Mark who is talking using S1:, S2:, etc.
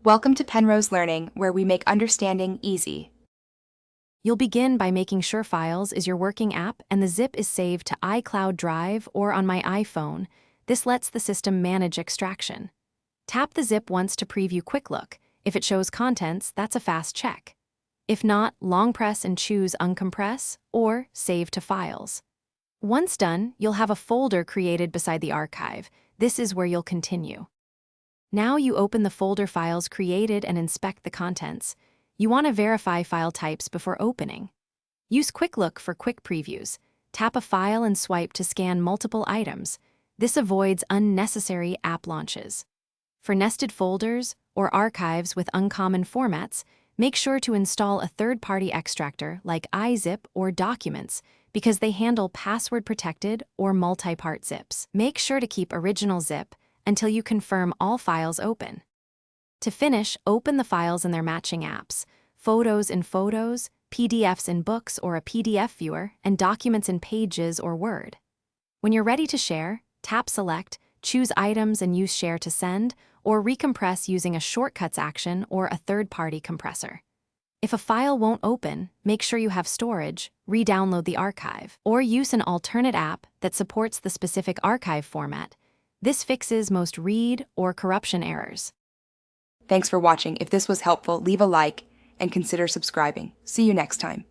S1: Welcome to Penrose Learning, where we make understanding easy.
S2: You'll begin by making sure Files is your working app and the zip is saved to iCloud Drive or on my iPhone. This lets the system manage extraction. Tap the zip once to preview Quick Look. If it shows contents, that's a fast check. If not, long press and choose Uncompress or Save to Files. Once done, you'll have a folder created beside the archive. This is where you'll continue. Now you open the folder files created and inspect the contents. You want to verify file types before opening. Use Quick Look for quick previews. Tap a file and swipe to scan multiple items. This avoids unnecessary app launches. For nested folders or archives with uncommon formats, make sure to install a third-party extractor like iZip or Documents because they handle password-protected or multi-part zips. Make sure to keep original zip until you confirm all files open. To finish, open the files in their matching apps, Photos in Photos, PDFs in Books or a PDF viewer, and Documents in Pages or Word. When you're ready to share, tap Select, choose Items and use Share to send, or recompress using a Shortcuts action or a third-party compressor. If a file won't open, make sure you have storage, re-download the archive, or use an alternate app that supports the specific archive format. This fixes most read or corruption errors.
S1: Thanks for watching. If this was helpful, leave a like and consider subscribing. See you next time.